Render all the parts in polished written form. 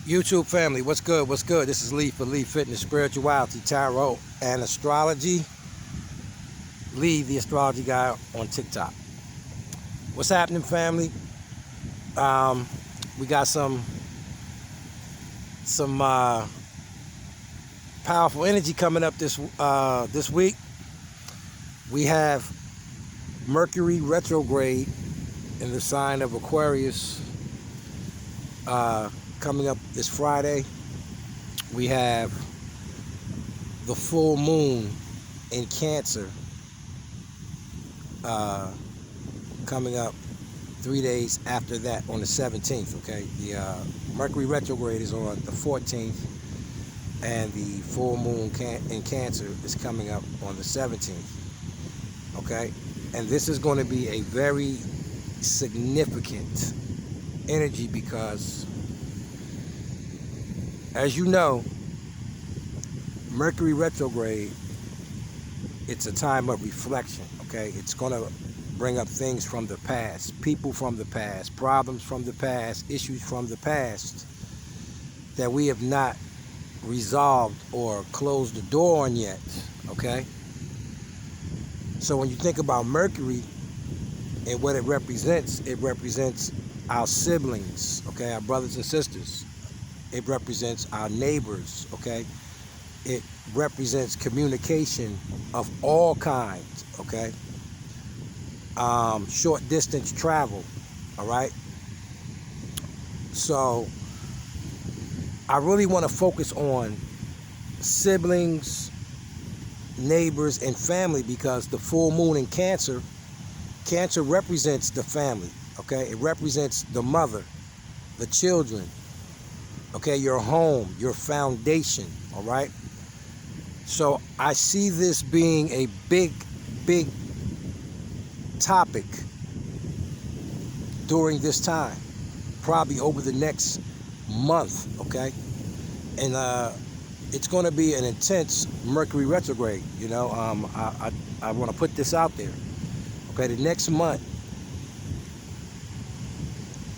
YouTube family, what's good? What's good? This is Lee for Lee Fitness, Spirituality, Tarot, and Astrology. Lee, the astrology guy on TikTok. What's happening, family? We got some powerful energy coming up this week. We have Mercury Retrograde in the sign of Aquarius coming up this Friday. We have the full moon in Cancer coming up 3 days after that on the 17th. Okay, the Mercury Retrograde is on the 14th, and the full moon in Cancer is coming up on the 17th. Okay, and this is going to be a very significant energy because, as you know, Mercury retrograde, it's a time of reflection. Okay, it's going to bring up things from the past, people from the past, problems from the past, issues from the past that we have not resolved or closed the door on yet. Okay, so when you think about Mercury and what it represents our siblings, okay, our brothers and sisters. It represents our neighbors, okay? It represents communication of all kinds, okay? Short distance travel, all right? So I really want to focus on siblings, neighbors, and family because the full moon in Cancer represents the family, okay? It represents the mother, the children, okay, your home, your foundation, all right? So I see this being a big topic during this time, probably over the next month, okay? And it's going to be an intense Mercury retrograde, you know? I want to put this out there, okay? The next month,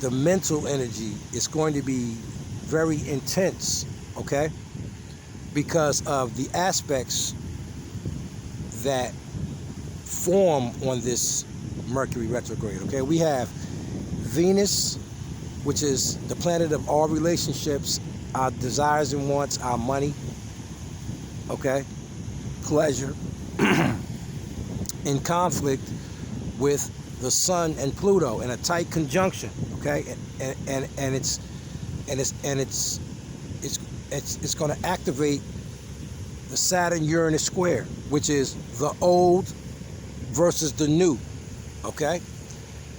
the mental energy is going to be very intense, okay? Because of the aspects that form on this Mercury retrograde, okay? We have Venus, which is the planet of all relationships, our desires and wants, our money, okay? Pleasure, in conflict with the Sun and Pluto in a tight conjunction, okay? And it's going to activate the Saturn-Uranus square, which is the old versus the new, okay?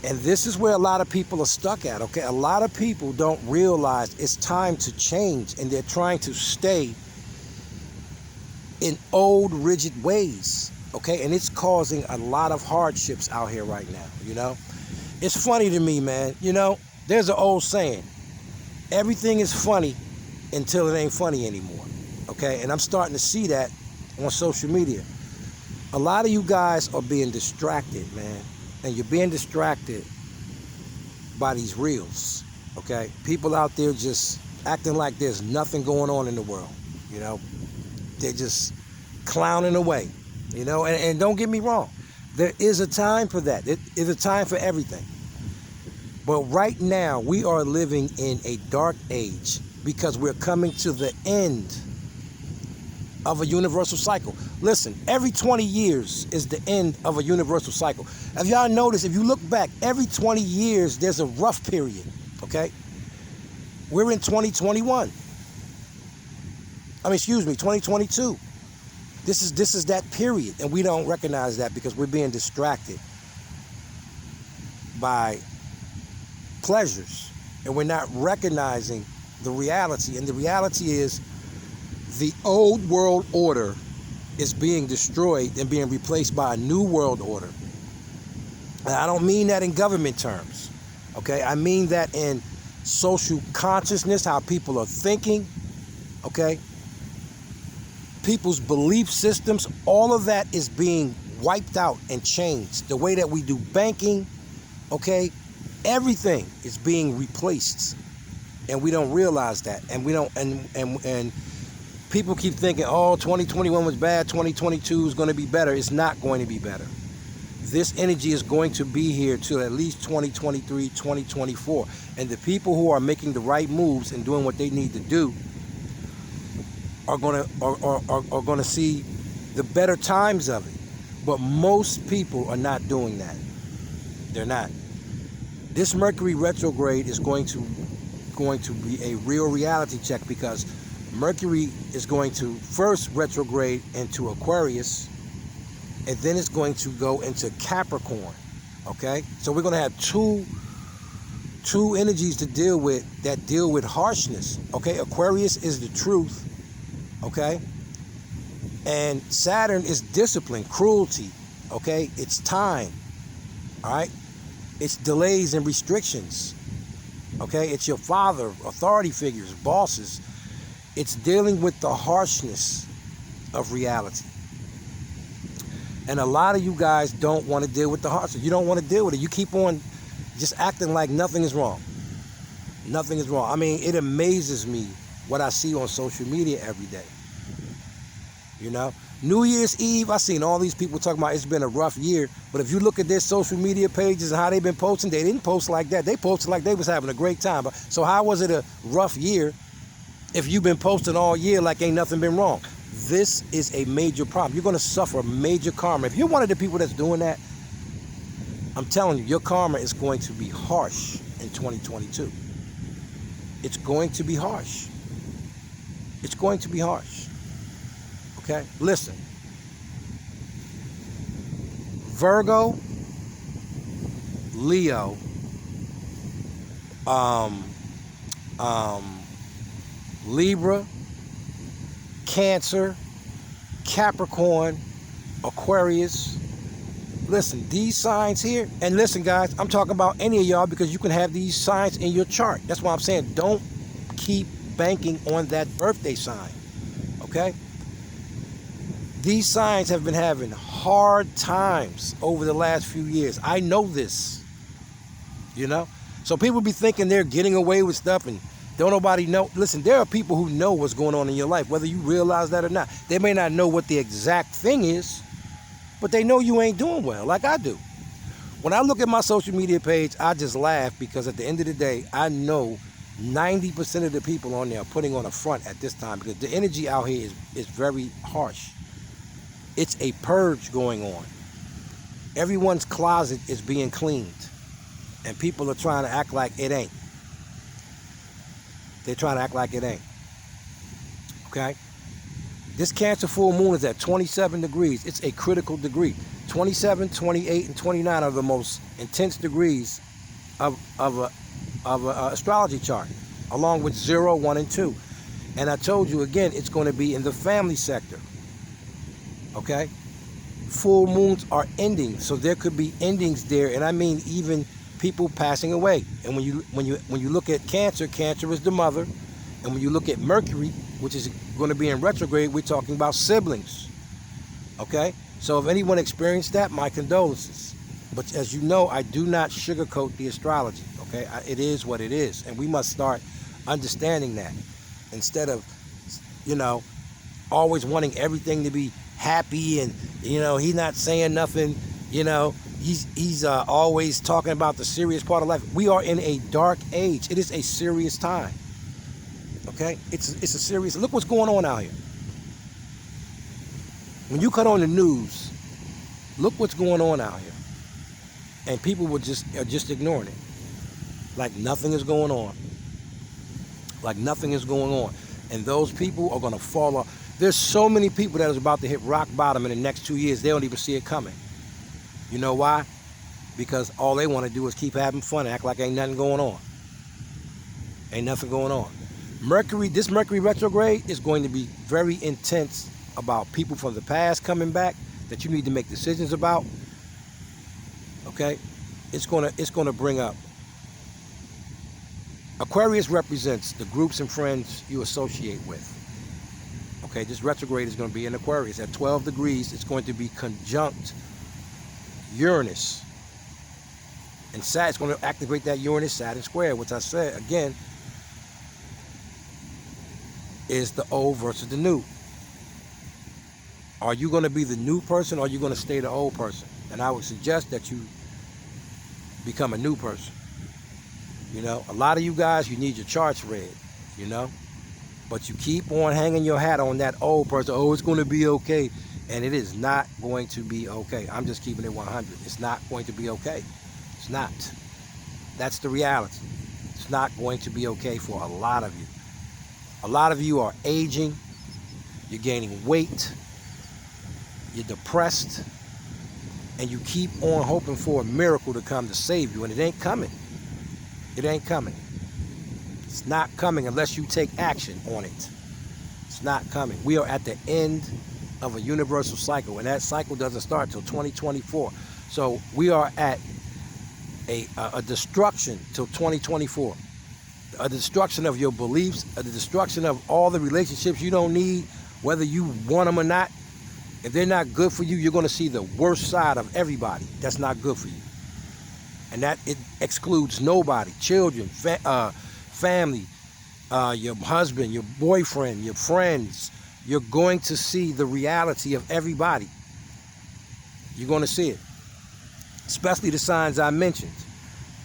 And this is where a lot of people are stuck at, okay? A lot of people don't realize it's time to change, and they're trying to stay in old, rigid ways, okay? And it's causing a lot of hardships out here right now, you know? It's funny to me, man. You know, there's an old saying, everything is funny until it ain't funny anymore, okay? And I'm starting to see that on social media. A lot of you guys are being distracted, man. And you're being distracted by these reels, okay? People out there just acting like there's nothing going on in the world, you know? They're just clowning away, you know? And don't get me wrong. There is a time for that. It is a time for everything. But right now, we are living in a dark age because we're coming to the end of a universal cycle. Listen, every 20 years is the end of a universal cycle. If y'all notice, if you look back, every 20 years, there's a rough period, okay? We're in 2021. 2022. This is that period, and we don't recognize that because we're being distracted by pleasures, and we're not recognizing the reality. And the reality is the old world order is being destroyed and being replaced by a new world order. And I don't mean that in government terms, okay? I mean that in social consciousness, how people are thinking, okay? People's belief systems, all of that is being wiped out and changed. The way that we do banking, okay? Everything is being replaced And we don't realize that. And we don't, and people keep thinking, oh, 2021 was bad, 2022 is going to be better. It's not going to be better. This energy is going to be here till at least 2023, 2024. And the people who are making the right moves and doing what they need to do are going to see the better times of it. But most people are not doing that. They're not. This Mercury retrograde is going to be a real reality check, because Mercury is going to first retrograde into Aquarius, and then it's going to go into Capricorn. Okay, so we're going to have two energies to deal with that deal with harshness. Okay, Aquarius is the truth. Okay, and Saturn is discipline, cruelty. Okay, it's time. All right, it's delays and restrictions. Okay, it's your father, authority figures, bosses. It's dealing with the harshness of reality. And a lot of you guys don't want to deal with the harshness. You don't want to deal with it. You keep on just acting like nothing is wrong. Nothing is wrong. I mean, it amazes me what I see on social media every day. You know, New Year's Eve, I seen all these people talking about it's been a rough year. But if you look at their social media pages and how they've been posting, they didn't post like that. They posted like they was having a great time. So how was it a rough year if you've been posting all year like ain't nothing been wrong? This is a major problem. You're going to suffer major karma. If you're one of the people that's doing that, I'm telling you, your karma is going to be harsh in 2022. It's going to be harsh. It's going to be harsh. Okay? Listen. Virgo, Leo, Libra, Cancer, Capricorn, Aquarius. Listen, these signs here, and listen guys, I'm talking about any of y'all because you can have these signs in your chart. That's why I'm saying don't keep banking on that birthday sign, okay? These signs have been having hard times over the last few years. I know this, you know? So people be thinking they're getting away with stuff and don't nobody know. Listen, there are people who know what's going on in your life, whether you realize that or not. They may not know what the exact thing is, but they know you ain't doing well, like I do. When I look at my social media page, I just laugh because at the end of the day, I know 90% of the people on there are putting on a front at this time because the energy out here is very harsh. It's a purge going on. Everyone's closet is being cleaned, and people are trying to act like it ain't. They're trying to act like it ain't. Okay? This Cancer full moon is at 27 degrees. It's a critical degree. 27, 28, and 29 are the most intense degrees of an astrology chart, along with 0, 1, and 2. And I told you again, it's going to be in the family sector. Okay? Full moons are ending, so there could be endings there, and I mean even people passing away. And when you look at Cancer, Cancer is the mother, and when you look at Mercury, which is going to be in retrograde, we're talking about siblings. Okay? So if anyone experienced that, my condolences. But as you know, I do not sugarcoat the astrology. Okay? It is what it is, and we must start understanding that instead of, you know, always wanting everything to be happy and, you know, he's not saying nothing, you know, he's always talking about the serious part of life. We are in a dark age. It is a serious time. Okay? It's a serious, look what's going on out here. When you cut on the news, look what's going on out here. And people are just ignoring it. Like nothing is going on. Like nothing is going on. And those people are going to fall off. There's so many people that is about to hit rock bottom in the next 2 years, they don't even see it coming. You know why? Because all they want to do is keep having fun and act like ain't nothing going on. Ain't nothing going on. This Mercury retrograde is going to be very intense about people from the past coming back that you need to make decisions about. Okay? It's gonna bring up. Aquarius represents the groups and friends you associate with. Okay, this retrograde is going to be in Aquarius at 12 degrees. It's going to be conjunct Uranus. And Saturn's going to activate that Uranus-Saturn square, which I said, again, is the old versus the new. Are you going to be the new person, or are you going to stay the old person? And I would suggest that you become a new person. You know, a lot of you guys, you need your charts read, you know, but you keep on hanging your hat on that old person. Oh, it's going to be okay. And it is not going to be okay. I'm just keeping it 100. It's not going to be okay. It's not. That's the reality. It's not going to be okay for a lot of you. A lot of you are aging. You're gaining weight. You're depressed. And you keep on hoping for a miracle to come to save you. And it ain't coming. It ain't coming. It's not coming unless you take action on it. It's not coming. We are at the end of a universal cycle, and that cycle doesn't start till 2024. So we are at a destruction till 2024. A destruction of your beliefs, a destruction of all the relationships you don't need, whether you want them or not. If they're not good for you, you're going to see the worst side of everybody that's not good for you. And that it excludes nobody, children, family, your husband, your boyfriend, your friends. You're going to see the reality of everybody. You're going to see it. Especially the signs I mentioned.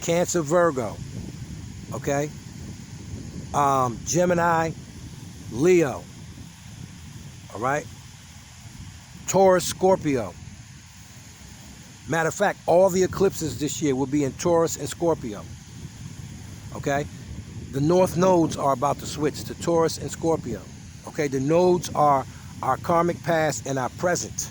Cancer, Virgo. Okay? Gemini, Leo. All right? Taurus, Scorpio. Matter of fact, all the eclipses this year will be in Taurus and Scorpio. Okay? The north nodes are about to switch to Taurus and Scorpio. Okay, the nodes are our karmic past and our present.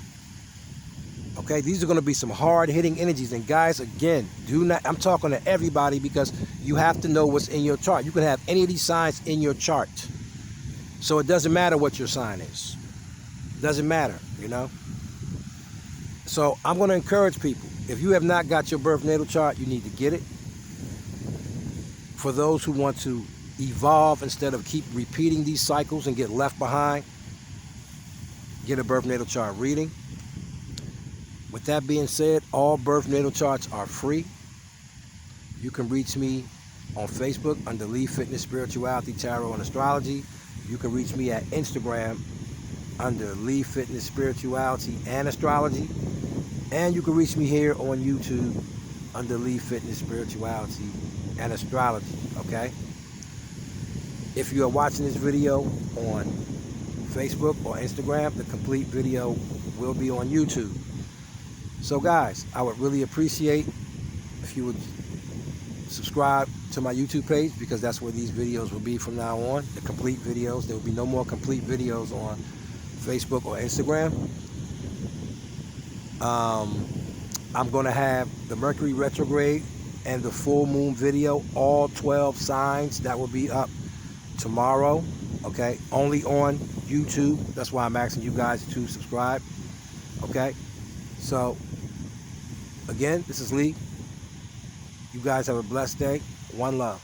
Okay, these are going to be some hard-hitting energies. And guys, again, do not, I'm talking to everybody because you have to know what's in your chart. You can have any of these signs in your chart. So it doesn't matter what your sign is. It doesn't matter, you know. So I'm going to encourage people. If you have not got your birth natal chart, you need to get it. For those who want to evolve instead of keep repeating these cycles and get left behind, get a birth natal chart reading. With that being said, all birth natal charts are free. You can reach me on Facebook under Leaf Fitness, Spirituality, Tarot, and Astrology. You can reach me at Instagram under Leaf Fitness, Spirituality, and Astrology. And you can reach me here on YouTube under Leaf Fitness, Spirituality, and Astrology, okay? If you are watching this video on Facebook or Instagram, the complete video will be on YouTube. So guys, I would really appreciate if you would subscribe to my YouTube page, because that's where these videos will be from now on, the complete videos. There will be no more complete videos on Facebook or Instagram. I'm going to have the Mercury Retrograde and the full moon video, all 12 signs, that will be up tomorrow, okay, only on YouTube. That's why I'm asking you guys to subscribe, okay? So again, this is Lee. You guys have a blessed day. One love.